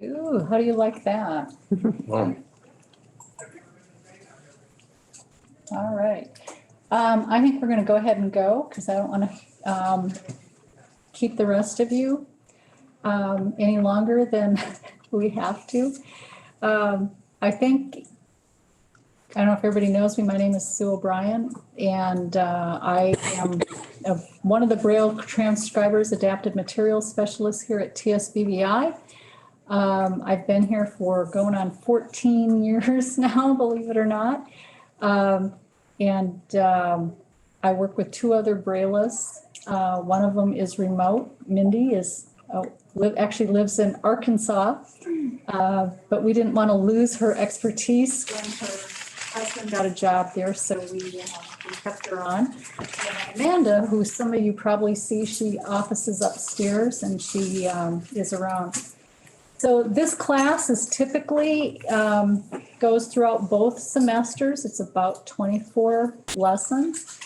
Ooh, how do you like that? All right. I think we're going to go ahead and go because I don't want to keep the rest of you any longer than we have to. I don't know if everybody knows me. My name is Sue O'Brien, and I am one of the Braille transcribers, adapted materials specialists here at TSBVI. I've been here for going on 14 years now, believe it or not. I work with two other Braillists. One of them is remote. Mindy actually lives in Arkansas, but we didn't want to lose her expertise when her husband got a job there, so we kept her on. And Amanda, who some of you probably see, she offices upstairs and she is around. So this class is typically goes throughout both semesters. It's about 24 lessons.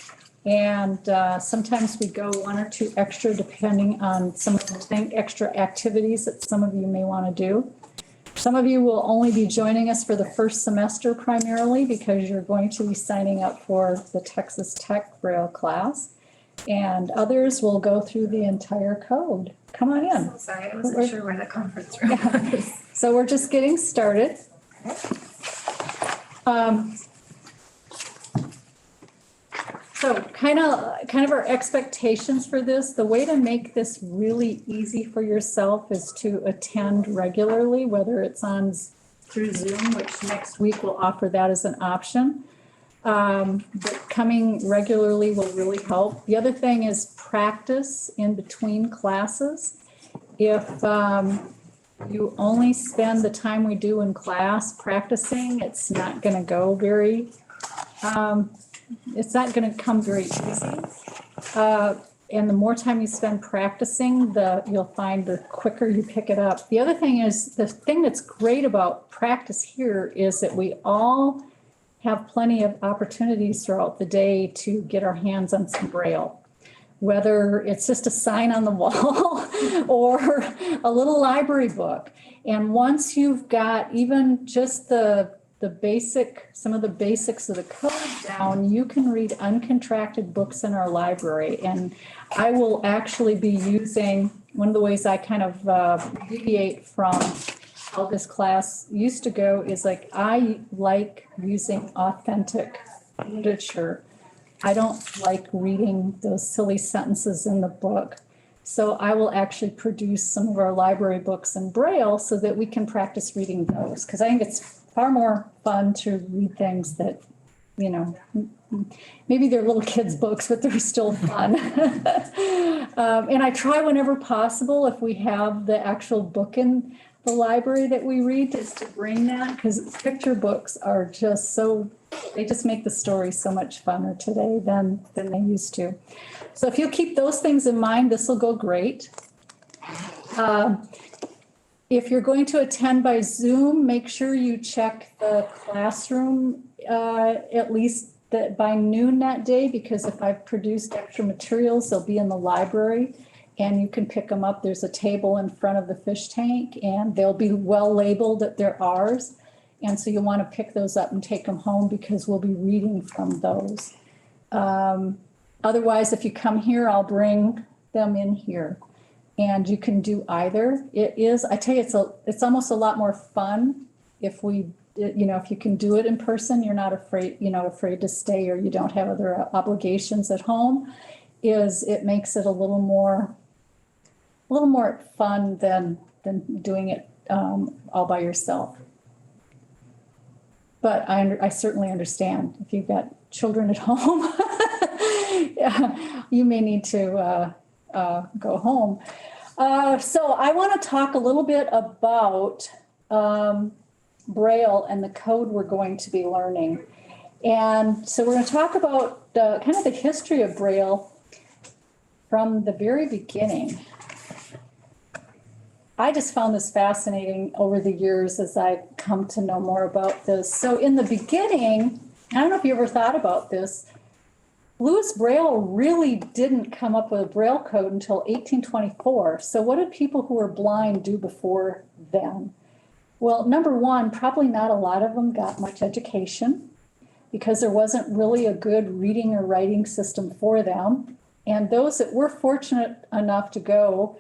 And sometimes we go one or two extra depending on some of the extra activities that some of you may want to do. Some of you will only be joining us for the first semester primarily because you're going to be signing up for the Texas Tech Braille class. And others will go through the entire code. Come on in. Sorry, I wasn't sure where the conference room was. So we're just getting started. So kind of our expectations for this, the way to make this really easy for yourself is to attend regularly, whether it's through Zoom, which next week we'll offer that as an option. But coming regularly will really help. The other thing is practice in between classes. If you only spend the time we do in class practicing, it's not going to go very, it's not going to come very easy. And the more time you spend practicing, you'll find the quicker you pick it up. The other thing is, the thing that's great about practice here is that we all have plenty of opportunities throughout the day to get our hands on some Braille, whether it's just a sign on the wall or a little library book. And once you've got even just some of the basics of the code down, you can read uncontracted books in our library. And I will actually be using, one of the ways I kind of deviate from how this class used to go is I like using authentic literature. I don't like reading those silly sentences in the book. So I will actually produce some of our library books in Braille so that we can practice reading those. Because I think it's far more fun to read things that, maybe they're little kids' books, but they're still fun. And I try whenever possible, if we have the actual book in the library that we read, is to bring that, because picture books are just they just make the story so much funner today than they used to. So if you keep those things in mind, this will go great. If you're going to attend by Zoom, make sure you check the classroom at least by noon that day, because if I've produced extra materials, they'll be in the library and you can pick them up. There's a table in front of the fish tank and they'll be well labeled that they're ours. And so you want to pick those up and take them home because we'll be reading from those. Otherwise, if you come here, I'll bring them in here. And you can do either. I tell you, it's almost a lot more fun if you can do it in person. You're not afraid to stay, or you don't have other obligations at home. It makes it a little more fun than doing it all by yourself. But I certainly understand if you've got children at home, you may need to go home. So I want to talk a little bit about Braille and the code we're going to be learning. And so we're going to talk about kind of the history of Braille from the very beginning. I just found this fascinating over the years as I've come to know more about this. So in the beginning, I don't know if you ever thought about this, Louis Braille really didn't come up with a Braille code until 1824. So what did people who were blind do before then? Well, number one, probably not a lot of them got much education because there wasn't really a good reading or writing system for them. And those that were fortunate enough to go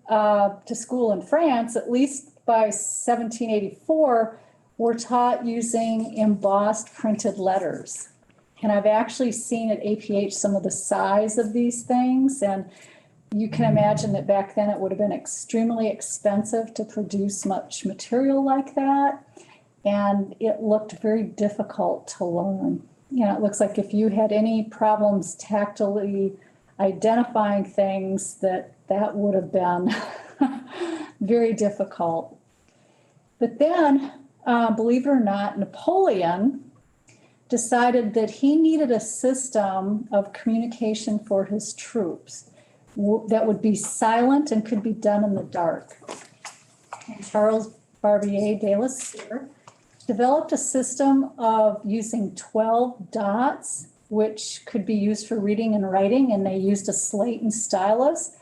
to school in France, at least by 1784, were taught using embossed printed letters. And I've actually seen at APH some of the size of these things, and you can imagine that back then it would have been extremely expensive to produce much material like that. And it looked very difficult to learn. You know, it looks like if you had any problems tactily identifying things, that would have been very difficult. But then, believe it or not, Napoleon decided that he needed a system of communication for his troops that would be silent and could be done in the dark. And Charles Barbier de la Sire developed a system of using 12 dots, which could be used for reading and writing, and they used a slate and stylus.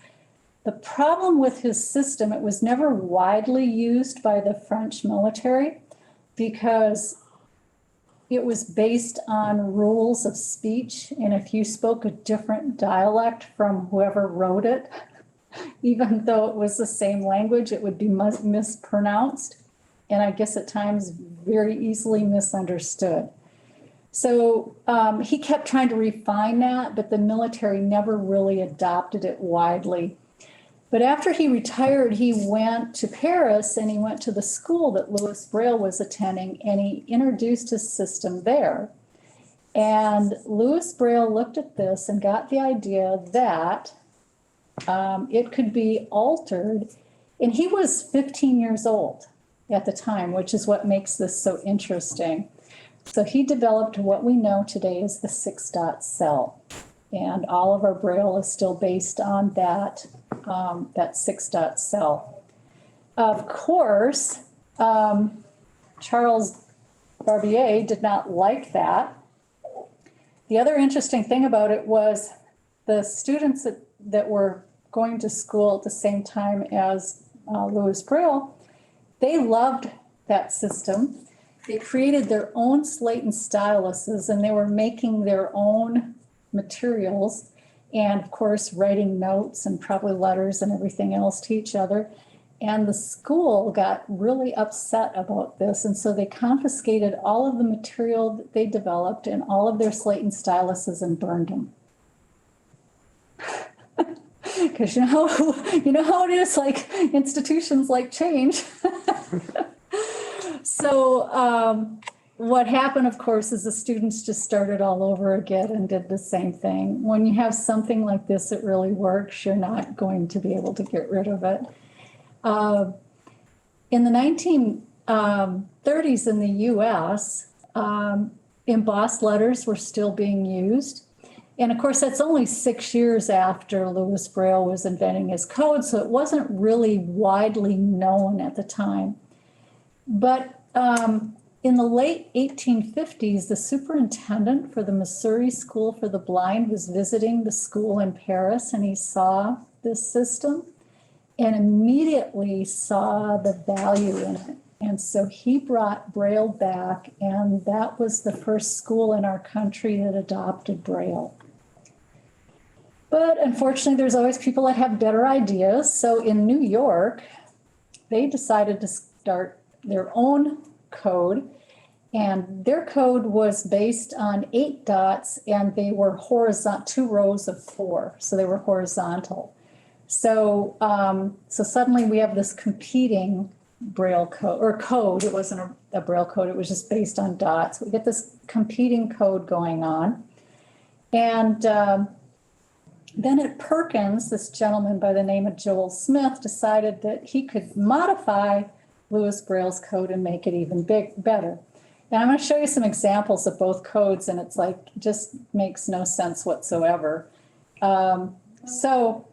The problem with his system, it was never widely used by the French military because it was based on rules of speech, and if you spoke a different dialect from whoever wrote it, even though it was the same language, it would be mispronounced, and I guess at times very easily misunderstood. So he kept trying to refine that, but the military never really adopted it widely. But after he retired, he went to Paris and he went to the school that Louis Braille was attending, and he introduced his system there. And Louis Braille looked at this and got the idea that it could be altered. And he was 15 years old at the time, which is what makes this so interesting. So he developed what we know today as the 6-dot cell. And all of our Braille is still based on that 6-dot cell. Of course, Charles Barbier did not like that. The other interesting thing about it was the students that were going to school at the same time as Louis Braille, they loved that system. They created their own slate and styluses, and they were making their own materials, and of course writing notes and probably letters and everything else to each other. And the school got really upset about this, and so they confiscated all of the material that they developed and all of their slate and styluses and burned them. Because you know how it is, like institutions like change. So what happened, of course, is the students just started all over again and did the same thing. When you have something like this that really works, you're not going to be able to get rid of it. In the 1930s in the US, embossed letters were still being used. And of course, that's only 6 years after Louis Braille was inventing his code, so it wasn't really widely known at the time. But in the late 1850s, the superintendent for the Missouri School for the Blind was visiting the school in Paris, and he saw this system and immediately saw the value in it. And so he brought Braille back, and that was the first school in our country that adopted Braille. But unfortunately, there's always people that have better ideas. So in New York, they decided to start their own code, and their code was based on 8 dots, and they were horizontal, 2 rows of 4, so they were horizontal. So so suddenly we have this competing Braille code. It wasn't a Braille code, it was just based on dots. We get this competing code going on. And then at Perkins, this gentleman by the name of Joel Smith decided that he could modify Louis Braille's code and make it even better. And I'm going to show you some examples of both codes, and it's like, it just makes no sense whatsoever. So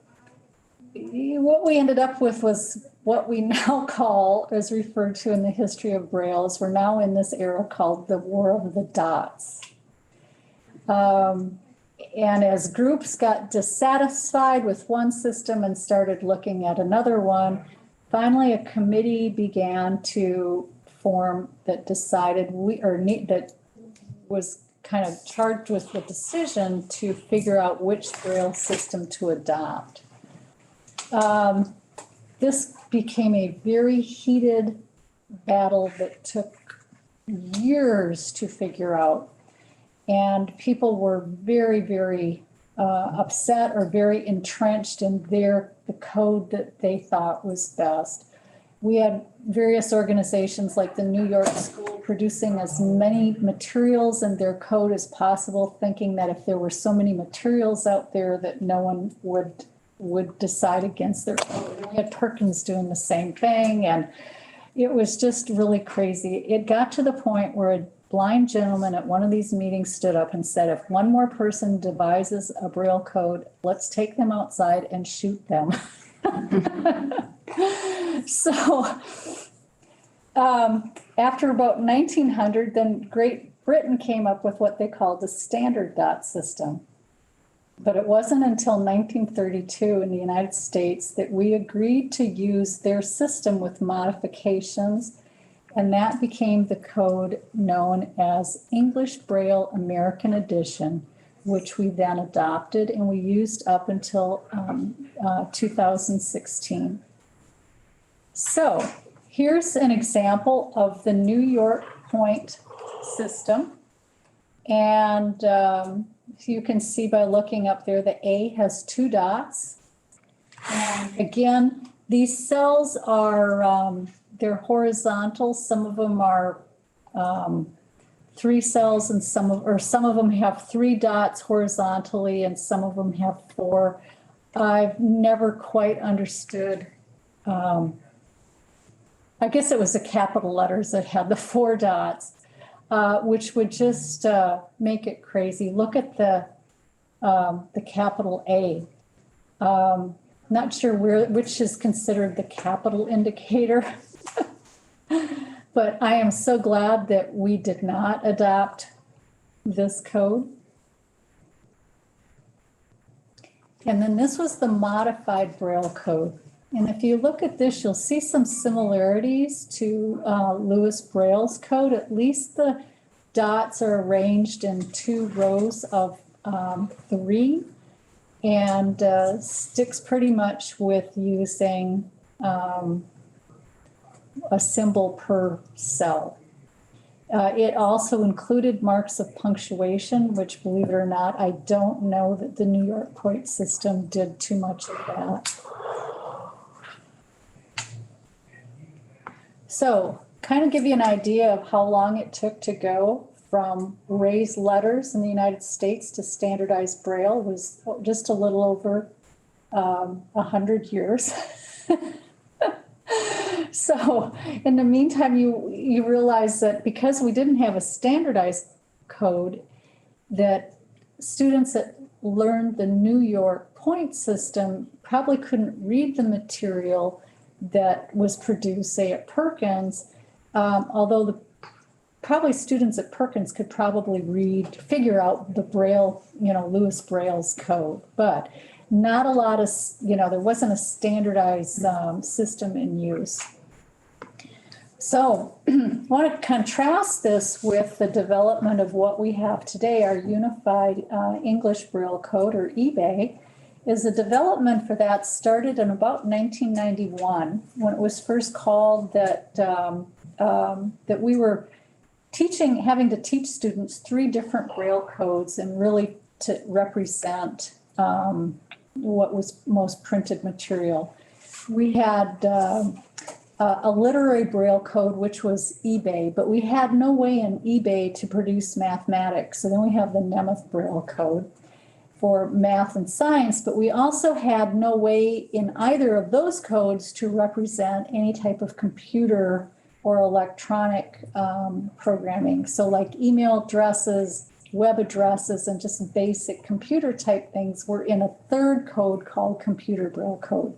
what we ended up with was what we now call, as referred to in the history of Braille, is we're now in this era called the War of the Dots. And as groups got dissatisfied with one system and started looking at another one, finally a committee began to form that decided that was kind of charged with the decision to figure out which Braille system to adopt. This became a very heated battle that took years to figure out. And people were very, very upset or very entrenched in the code that they thought was best. We had various organizations like the New York School producing as many materials in their code as possible, thinking that if there were so many materials out there that no one would decide against their code. We had Perkins doing the same thing, and it was just really crazy. It got to the point where a blind gentleman at one of these meetings stood up and said, if one more person devises a Braille code, let's take them outside and shoot them. So after about 1900, then Great Britain came up with what they called the standard dot system. But it wasn't until 1932 in the United States that we agreed to use their system with modifications, and that became the code known as English Braille American Edition, which we then adopted and we used up until 2016. So here's an example of the New York point system. And you can see by looking up there, the A has 2 dots. And again, these cells are, they're horizontal. Some of them are 3 cells and some of them have 3 dots horizontally and some of them have 4. I've never quite understood. I guess it was the capital letters that had the 4 dots, which would just make it crazy. Look at the capital A. Not sure which is considered the capital indicator. But I am so glad that we did not adopt this code. And then this was the modified Braille code. And if you look at this, you'll see some similarities to Lewis Braille's code. At least the dots are arranged in 2 rows of 3 and sticks pretty much with using a symbol per cell. It also included marks of punctuation, which, believe it or not, I don't know that the New York point system did too much of that. So, kind of give you an idea of how long it took to go from raised letters in the United States to standardized Braille was just a little over 100 years. So in the meantime, you realize that because we didn't have a standardized code, that students that learned the New York point system probably couldn't read the material that was produced, say, at Perkins, although probably students at Perkins could probably figure out the Braille, Lewis Braille's code, but not a lot of, there wasn't a standardized system in use. So I want to contrast this with the development of what we have today, our Unified English Braille Code, or eBay. Is the development for that started in about 1991 when it was first called that we were having to teach students 3 different Braille codes and really to represent what was most printed material. We had a literary Braille code, which was eBay, but we had no way in eBay to produce mathematics. So then we have the Nemeth Braille code for math and science, but we also had no way in either of those codes to represent any type of computer or electronic programming. So like email addresses, web addresses, and just basic computer type things were in a 3rd code called Computer Braille Code.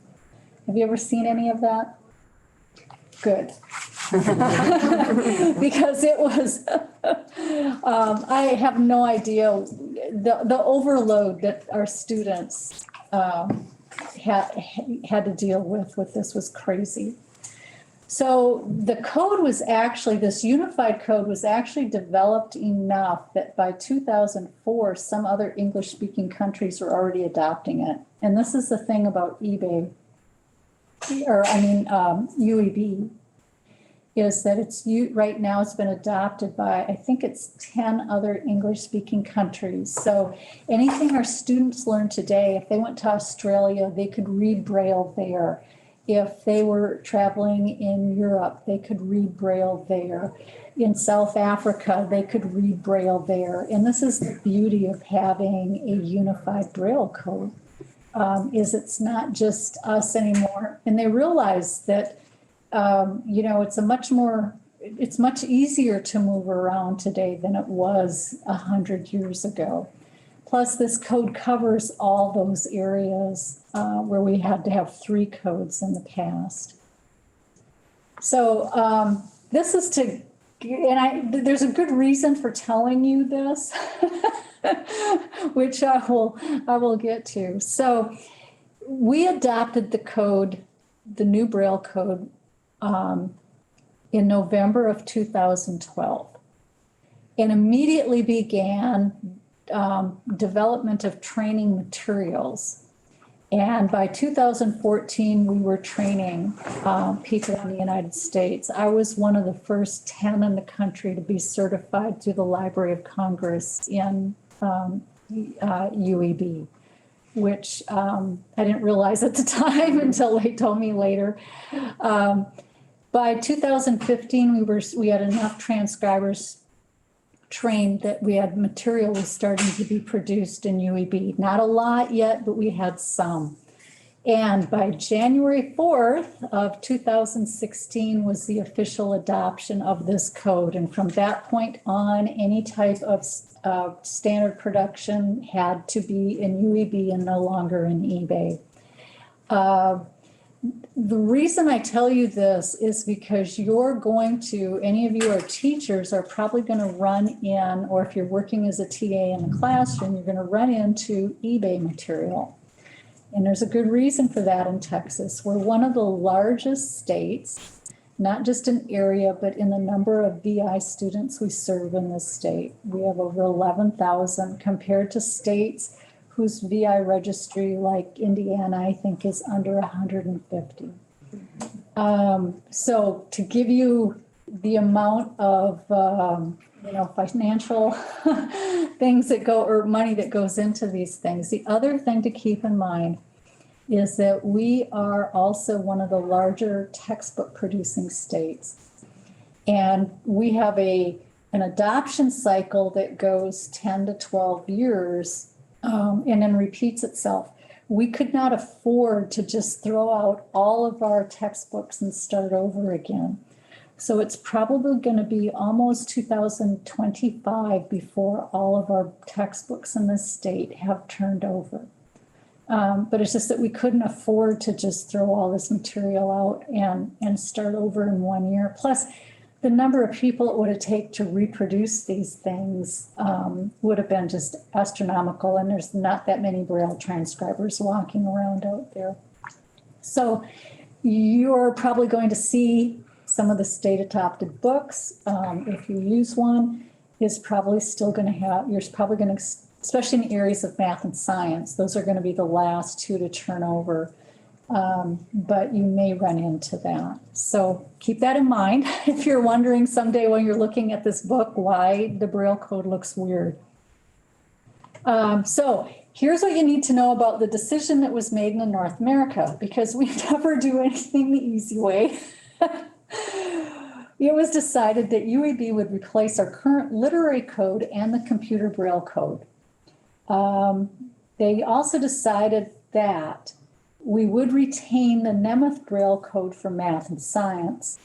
Have you ever seen any of that? Good. Because it was, I have no idea, the overload that our students had to deal with this was crazy. So the code was actually, this unified code was actually developed enough that by 2004, some other English-speaking countries were already adopting it. And this is the thing about UEB, is that right now it's been adopted by, I think it's 10 other English-speaking countries. So anything our students learn today, if they went to Australia, they could read Braille there. If they were traveling in Europe, they could read Braille there. In South Africa, they could read Braille there. And this is the beauty of having a unified Braille code, is it's not just us anymore. And they realize that, it's much easier to move around today than it was 100 years ago. Plus, this code covers all those areas where we had to have 3 codes in the past. So this is to, there's a good reason for telling you this, which I will get to. So we adopted the code, the new Braille code, in November of 2012, and immediately began development of training materials. And by 2014, we were training people in the United States. I was one of the first 10 in the country to be certified through the Library of Congress in UEB, which I didn't realize at the time until they told me later. By 2015, we had enough transcribers trained that we had material was starting to be produced in UEB. Not a lot yet, but we had some. And by January 4th of 2016 was the official adoption of this code. And from that point on, any type of standard production had to be in UEB and no longer in eBay. The reason I tell you this is because any of you are teachers are probably going to run in, or if you're working as a TA in the classroom, you're going to run into eBay material. And there's a good reason for that in Texas. We're one of the largest states, not just in area, but in the number of VI students we serve in this state. We have over 11,000 compared to states whose VI registry, like Indiana, I think is under 150. So to give you the amount of, financial things that go, or money that goes into these things. The other thing to keep in mind is that we are also one of the larger textbook producing states. And we have an adoption cycle that goes 10 to 12 years and then repeats itself. We could not afford to just throw out all of our textbooks and start over again. So it's probably going to be almost 2025 before all of our textbooks in this state have turned over. But it's just that we couldn't afford to just throw all this material out and start over in 1 year. Plus, the number of people it would have taken to reproduce these things would have been just astronomical, and there's not that many Braille transcribers walking around out there. So you're probably going to see some of the state adopted books. If you use one, is probably still going to have, you're probably going to, especially in areas of math and science, those are going to be the last 2 to turn over. But you may run into that. So keep that in mind if you're wondering someday when you're looking at this book why the Braille code looks weird. So here's what you need to know about the decision that was made in North America, because we never do anything the easy way. It was decided that UEB would replace our current literary code and the computer Braille code. They also decided that we would retain the Nemeth Braille code for math and science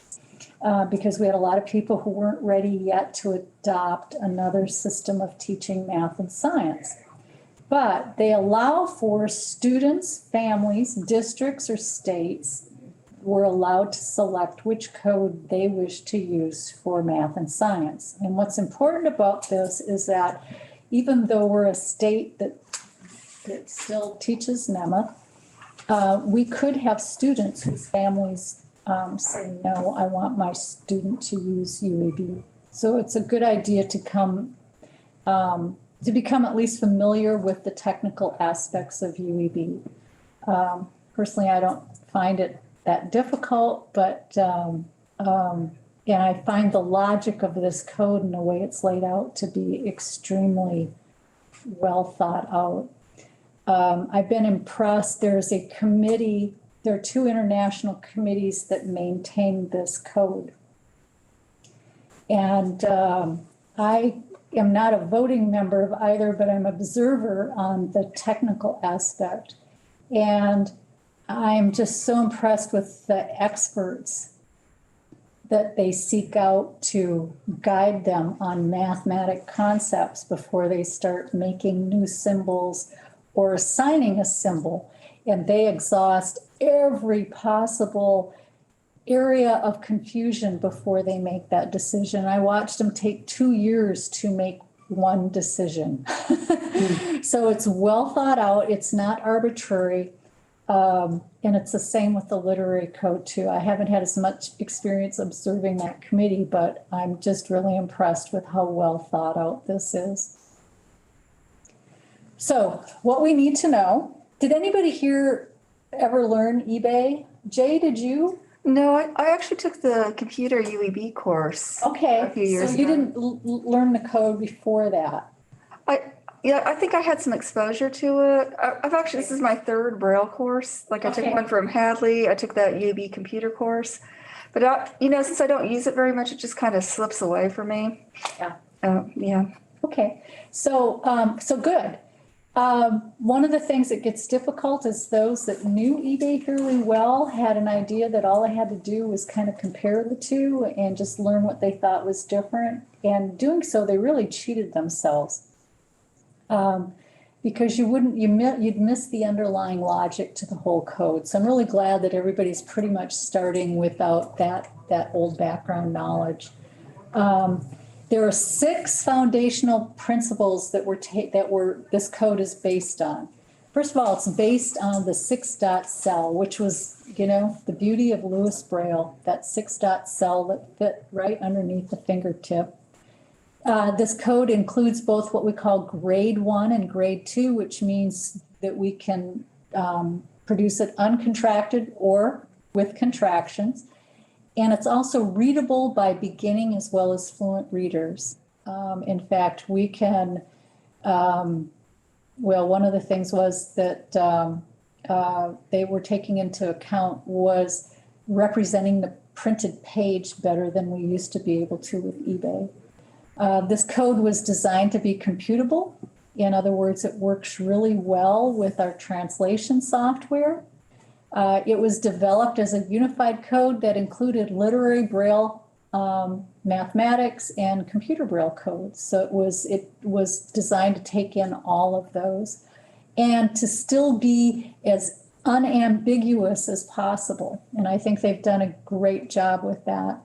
because we had a lot of people who weren't ready yet to adopt another system of teaching math and science. But they allow for students, families, districts, or states were allowed to select which code they wish to use for math and science. And what's important about this is that even though we're a state that still teaches Nemeth, we could have students whose families say, no, I want my student to use UAB. So it's a good idea to become at least familiar with the technical aspects of UEB. Personally, I don't find it that difficult, but and I find the logic of this code and the way it's laid out to be extremely well thought out. I've been impressed. There's a committee, there are 2 international committees that maintain this code. And I am not a voting member of either, but I'm an observer on the technical aspect. And I'm just so impressed with the experts that they seek out to guide them on mathematic concepts before they start making new symbols or assigning a symbol. And they exhaust every possible area of confusion before they make that decision. I watched them take 2 years to make one decision. So it's well thought out. It's not arbitrary. And it's the same with the literary code too. I haven't had as much experience observing that committee, but I'm just really impressed with how well thought out this is. So what we need to know, did anybody here ever learn eBay? Jay, did you? No, I actually took the computer UEB course. Okay, a few years so you ago. didn't learn the code before that. I think I had some exposure to it. I've actually, this is my 3rd Braille course. Like I took Okay. one from Hadley. I took that UEB computer course. But since I don't use it very much, it just kind of slips away from me. Yeah. Yeah. Okay, so good. One of the things that gets difficult is those that knew eBay fairly well had an idea that all they had to do was kind of compare the two and just learn what they thought was different. And doing so, they really cheated themselves. Because you'd miss the underlying logic to the whole code. So I'm really glad that everybody's pretty much starting without that old background knowledge. There are 6 foundational principles that this code is based on. First of all, it's based on the 6-dot cell, which was, the beauty of Lewis Braille, that 6-dot cell that fit right underneath the fingertip. This code includes both what we call grade 1 and grade 2, which means that we can produce it uncontracted or with contractions. And it's also readable by beginning as well as fluent readers. In fact, we can, one of the things was that they were taking into account was representing the printed page better than we used to be able to with eBay. This code was designed to be computable. In other words, it works really well with our translation software. It was developed as a unified code that included literary Braille, mathematics, and computer Braille codes. So it was designed to take in all of those and to still be as unambiguous as possible. And I think they've done a great job with that.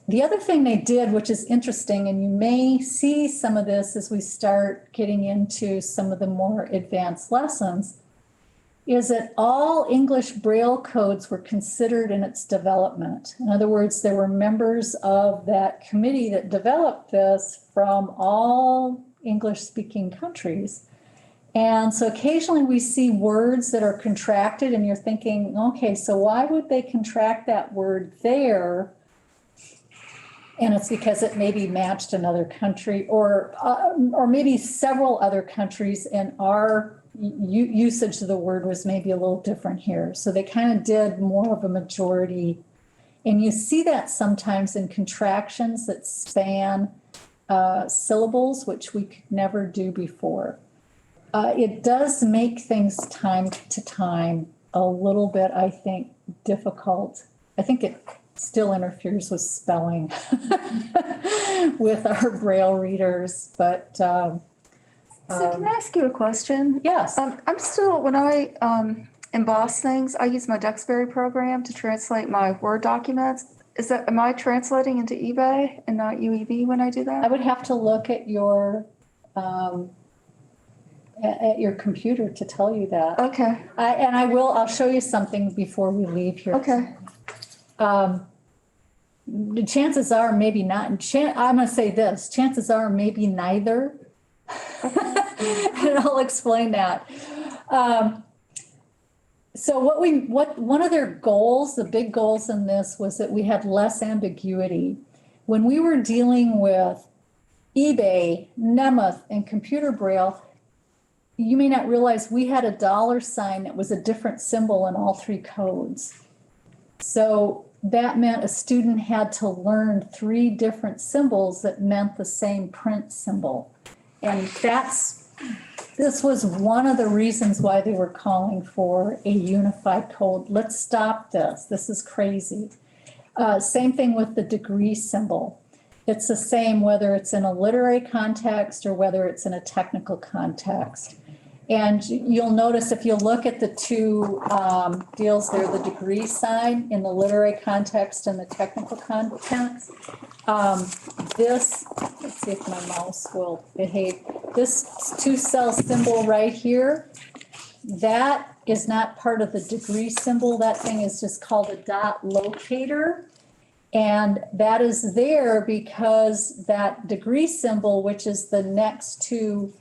The other thing they did, which is interesting, and you may see some of this as we start getting into some of the more advanced lessons, is that all English Braille codes were considered in its development. In other words, there were members of that committee that developed this from all English-speaking countries. And so occasionally we see words that are contracted and you're thinking, okay, so why would they contract that word there? And it's because it maybe matched another country or maybe several other countries, and our usage of the word was maybe a little different here. So they kind of did more of a majority. And you see that sometimes in contractions that span syllables, which we could never do before. It does make things time to time a little bit, I think, difficult. I think it still interferes with spelling with our Braille readers, but So can I ask you a question? yes. I'm still, when I emboss things, I use my Duxbury program to translate my Word documents. Am I translating into eBay and not UEB when I do I that? would have to look at your at your computer to tell you that. Okay, I'll show you something before we leave here. okay. The chances are maybe not, I'm gonna say this, chances are maybe neither. And I'll explain that. So one of their goals, the big goals in this was that we had less ambiguity. When we were dealing with eBay, Nemeth, and computer braille, you may not realize we had a $sign that was a different symbol in all three codes. So that meant a student had to learn 3 different symbols that meant the same print symbol. And this was one of the reasons why they were calling for a unified code. Let's stop this. This is crazy. Same thing with the degree symbol. It's the same whether it's in a literary context or whether it's in a technical context. And you'll notice if you look at the 2 deals there, the degree sign in the literary context and the technical context, let's see if my mouse will behave. This 2-cell symbol right here, that is not part of the degree symbol. That thing is just called a dot locator. And that is there because that degree symbol, which is the next 2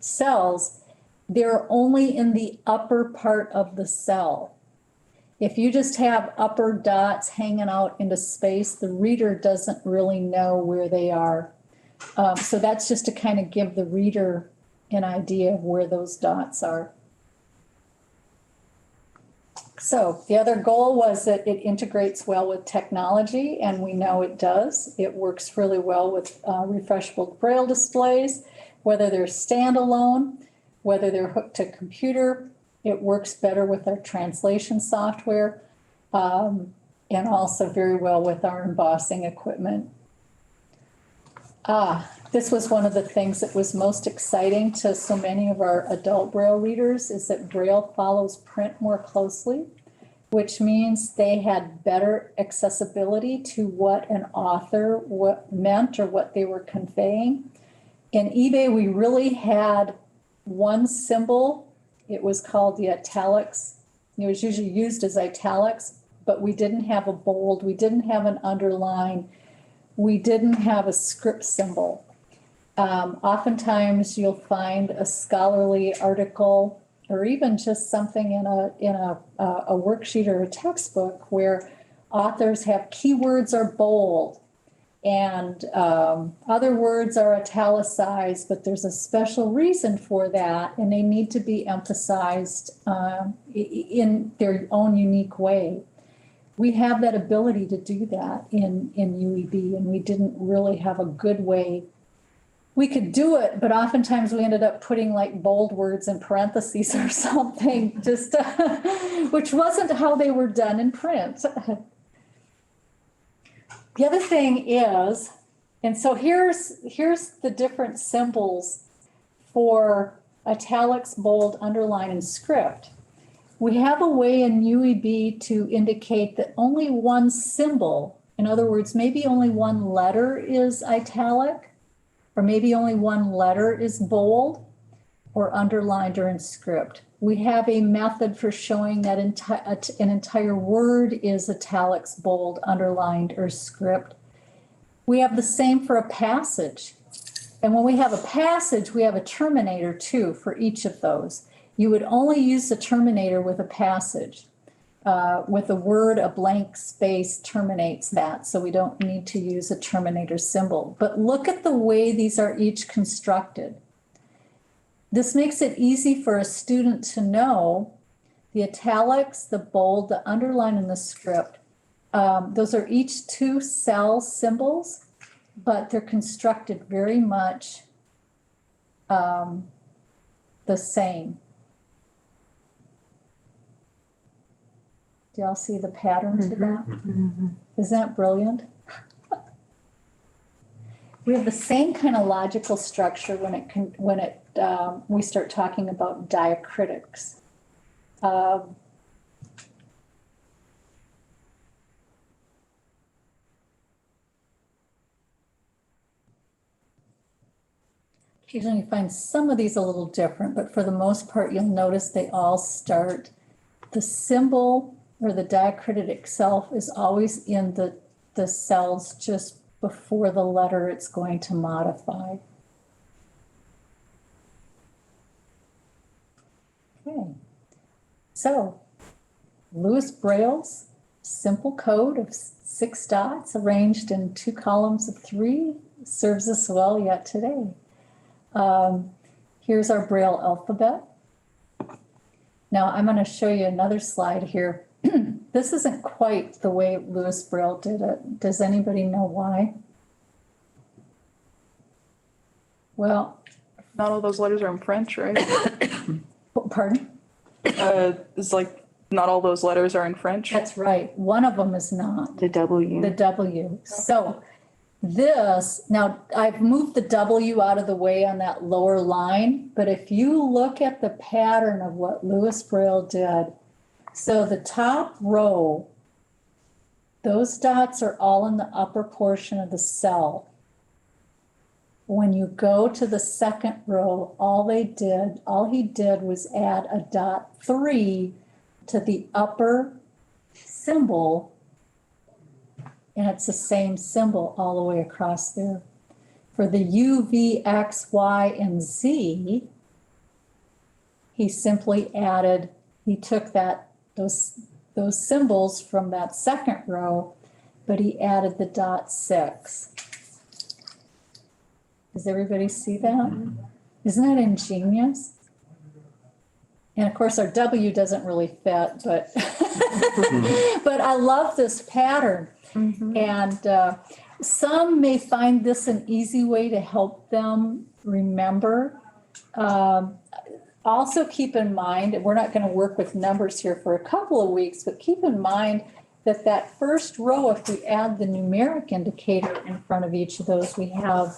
cells, they're only in the upper part of the cell. If you just have upper dots hanging out into space, the reader doesn't really know where they are. So that's just to kind of give the reader an idea of where those dots are. So the other goal was that it integrates well with technology, and we know it does. It works really well with refreshable braille displays, whether they're standalone, whether they're hooked to computer. It works better with our translation software, and also very well with our embossing equipment. This was one of the things that was most exciting to so many of our adult Braille readers, is that Braille follows print more closely, which means they had better accessibility to what an author meant or what they were conveying. In eBay, we really had one symbol. It was called the italics. It was usually used as italics, but we didn't have a bold, we didn't have an underline, we didn't have a script symbol. Oftentimes you'll find a scholarly article or even just something in a worksheet or a textbook where authors have keywords are bold and other words are italicized, but there's a special reason for that, and they need to be emphasized in their own unique way. We have that ability to do that in UEB, and we didn't really have a good way. We could do it, but oftentimes we ended up putting like bold words in parentheses or something, just which wasn't how they were done in print. The other thing is, and so here's the different symbols for italics, bold, underline, and script. We have a way in UEB to indicate that only one symbol, in other words, maybe only one letter is italic, or maybe only one letter is bold or underlined or in script. We have a method for showing that an entire word is italics, bold, underlined, or script. We have the same for a passage. And when we have a passage, we have a terminator too for each of those. You would only use the terminator with a passage. With a word, a blank space terminates that, so we don't need to use a terminator symbol. But look at the way these are each constructed. This makes it easy for a student to know the italics, the bold, the underline, and the script. Those are each 2-cell symbols, but they're constructed very much the same. Do y'all see the pattern to that? Mm-hmm. Isn't that brilliant? We have the same kind of logical structure when we start talking about diacritics. Occasionally you find some of these a little different, but for the most part, you'll notice they all start, the symbol or the diacritic itself is always in the cells just before the letter it's going to modify. Okay, so Lewis Braille's simple code of 6 dots arranged in 2 columns of 3 serves us well yet today. Here's our Braille alphabet. Now I'm going to show you another slide here. This isn't quite the way Lewis Braille did it. Does anybody know why? Well, Not all those letters are in French, right? pardon? It's like, not all those letters are in French. That's right. One of them is not. The W. The W. So this, now I've moved the W out of the way on that lower line, but if you look at the pattern of what Lewis Braille did, so the top row, those dots are all in the upper portion of the cell. When you go to the second row, all he did was add a dot 3 to the upper symbol, and it's the same symbol all the way across there. For the U, V, X, Y, and Z, he simply added, he took those symbols from that second row, but he added the dot 6. Does everybody see that? Isn't that ingenious? And of course, our W doesn't really fit, but but I love this pattern. And some may find this an easy way to help them remember. Also keep in mind, we're not going to work with numbers here for a couple of weeks, but keep in mind that that first row, if we add the numeric indicator in front of each of those, we have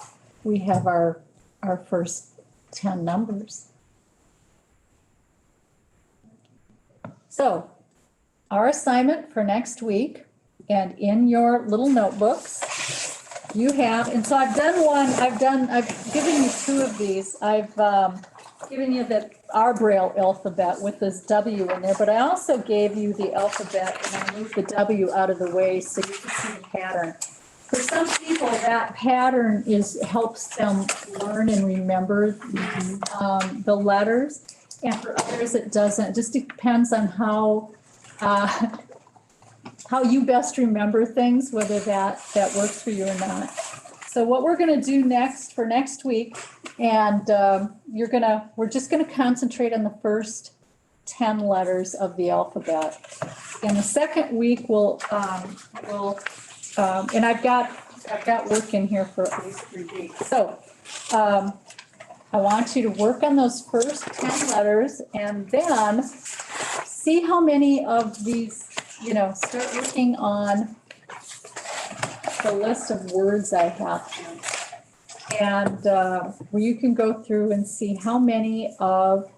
our first 10 numbers. So our assignment for next week, and in your little notebooks, you have, and so I've given you 2 of these. I've given you our Braille alphabet with this W in there, but I also gave you the alphabet and I moved the W out of the way so you can see the pattern. For some people, that pattern helps them learn and remember the letters. And for others, it doesn't. It just depends on how you best remember things, whether that works for you or not. So what we're going to do next for next week, and we're just going to concentrate on the first 10 letters of the alphabet. In the second week, and I've got work in here for at least 3 weeks. So I want you to work on those first 10 letters and then see how many of these, start working on the list of words I have here. And where you can go through and see how many of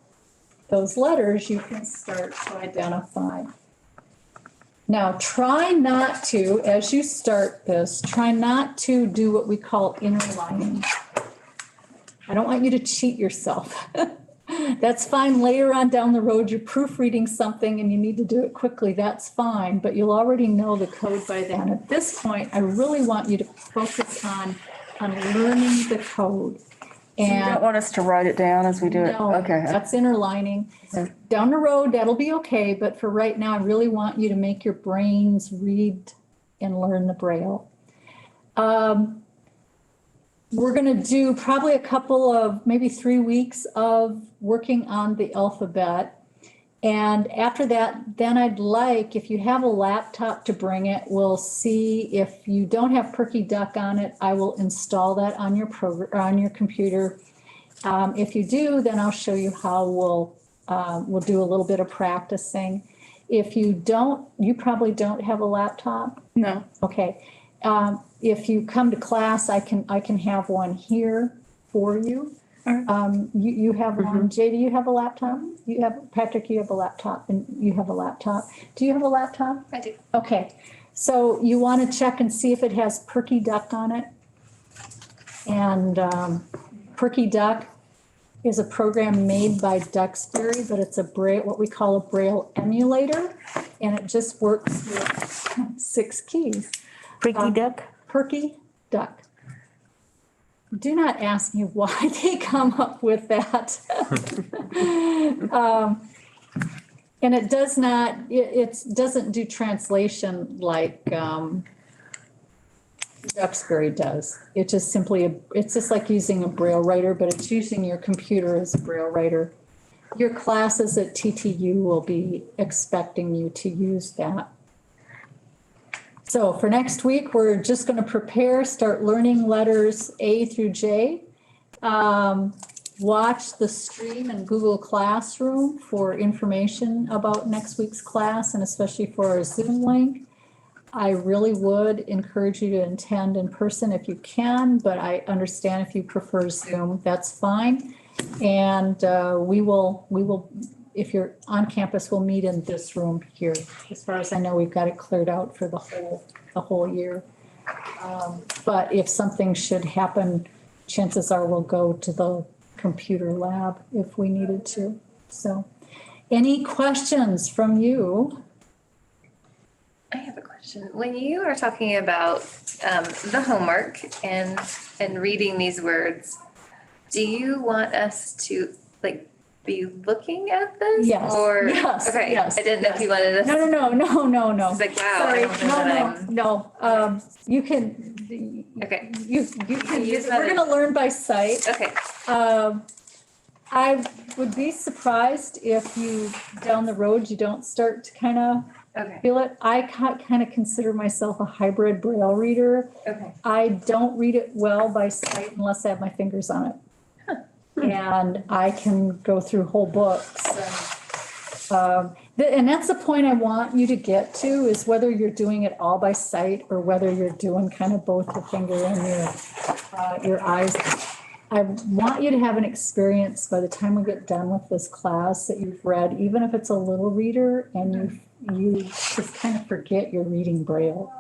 those letters you can start to identify. Now, try not to, as you start this, try not to do what we call interlining. I don't want you to cheat yourself. That's fine. Later on down the road, you're proofreading something and you need to do it quickly. That's fine, but you'll already know the code by then. At this point, I really want you to focus on learning the code. You don't want us to write it down as we do it? No, Okay. that's interlining. Okay. Down the road, that'll be okay, but for right now, I really want you to make your brains read and learn the Braille. We're going to do probably a couple of, maybe 3 weeks of working on the alphabet. And after that, then I'd like, if you have a laptop to bring it, we'll see if you don't have Perky Duck on it, I will install that on your on your computer. If you do, then I'll show you how we'll do a little bit of practicing. If you don't, you probably don't have a laptop? No. Okay. If you come to class, I can have one here for you. You have one. Jay, do you have a laptop? Patrick, you have a laptop and you have a laptop. Do you have a laptop? I do. Okay. So you want to check and see if it has Perky Duck on it. And Perky Duck, is a program made by Duxbury, but it's a Braille, what we call a Braille emulator, and it just works with 6 keys. Freaky duck? Perky Duck. Do not ask me why they come up with that. And it does not, it doesn't do translation like Duxbury does. It just simply, it's just like using a Braille writer, but it's using your computer as a Braille writer. Your classes at TTU will be expecting you to use that. So for next week, we're just going to prepare, start learning letters A through J. Watch the stream in Google Classroom for information about next week's class and especially for our Zoom link. I really would encourage you to attend in person if you can, but I understand if you prefer Zoom, that's fine. And we will, if you're on campus, we'll meet in this room here. As far as I know, we've got it cleared out for the whole year. But if something should happen, chances are we'll go to the computer lab if we needed to. So, any questions from you? I have a question. When you are talking about the homework and reading these words, do you want us to like be looking at this? Yes. Or Yes. okay. Yes. I didn't know if you wanted us. No. It's like wow. Sorry. I don't know that I'm. No. You can. Okay. You can use we're that. going to learn by sight. Okay. I would be surprised if you down the road you don't start to kind of Okay. feel it. I kind of consider myself a hybrid Braille reader. Okay. I don't read it well by sight unless I have my fingers on it. And I can go through whole books. And that's the point I want you to get to is whether you're doing it all by sight or whether you're doing kind of both your finger and your eyes. I want you to have an experience by the time we get done with this class that you've read, even if it's a little reader, and you just kind of forget you're reading Braille,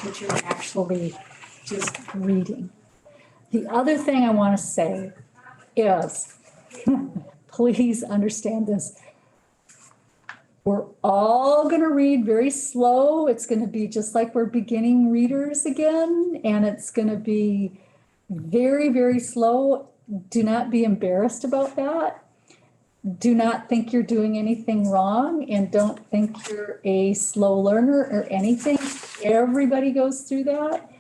that you're actually just reading. The other thing I want to say is, please understand this. We're all going to read very slow. It's going to be just like we're beginning readers again, and it's going to be very, very slow. Do not be embarrassed about that. Do not think you're doing anything wrong, and don't think you're a slow learner or anything. Everybody goes through that.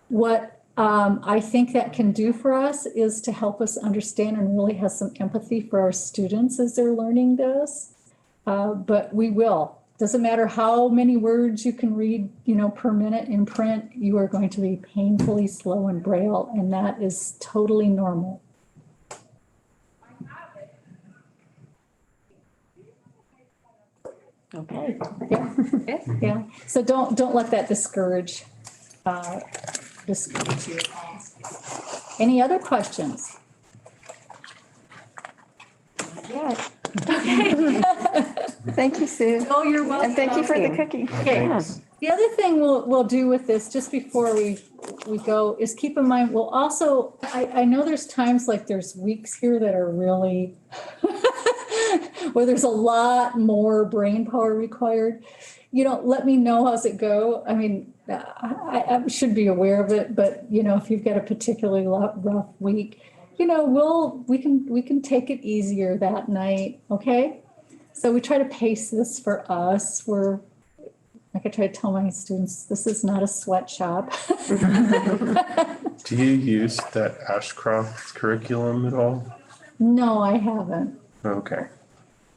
What I think that can do for us is to help us understand and really have some empathy for our students as they're learning this. But we will. Doesn't matter how many words you can read, per minute in print, you are going to be painfully slow in Braille, and that is totally normal. Okay. Yeah. So don't let that discourage you. Any other questions? Yeah. Thank you, Sue. Oh, you're welcome. And thank you for the cookie. Okay. Yes. The other thing we'll do with this, just before we go, is keep in mind, we'll also, I know there's times like there's weeks here that are really, where there's a lot more brain power required. Let me know how's it go. I mean, I should be aware of it, but if you've got a particularly rough week, we can take it easier that night. Okay. So we try to pace this for us. Like I try to tell my students, this is not a sweatshop. Do you use that Ashcroft curriculum at all? No, I haven't. Okay.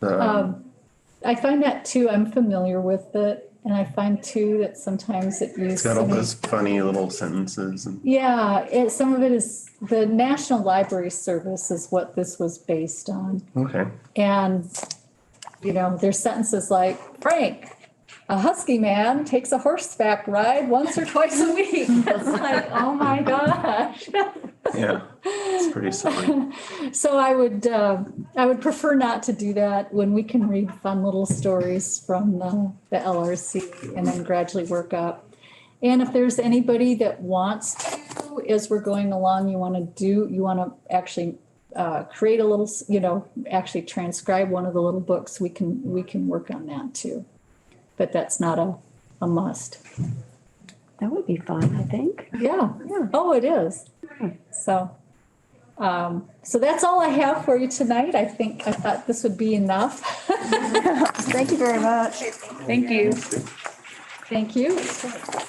I find that too, I'm familiar with it. And I find too that sometimes it uses. It's got all those funny little sentences. Yeah, some of it is, the National Library Service is what this was based on. Okay. And, there's sentences like, Frank, a husky man takes a horseback ride once or twice a week. It's like, oh my gosh. Yeah, it's pretty silly. So I would prefer not to do that when we can read fun little stories from the LRC and then gradually work up. And if there's anybody that wants to, as we're going along, you want to actually create a little, actually transcribe one of the little books, we can work on that too. But that's not a must. That would be fun, I think. Yeah, oh, it is. So, so that's all I have for you tonight. I thought this would be enough. Thank you very much. Thank you. Thank you.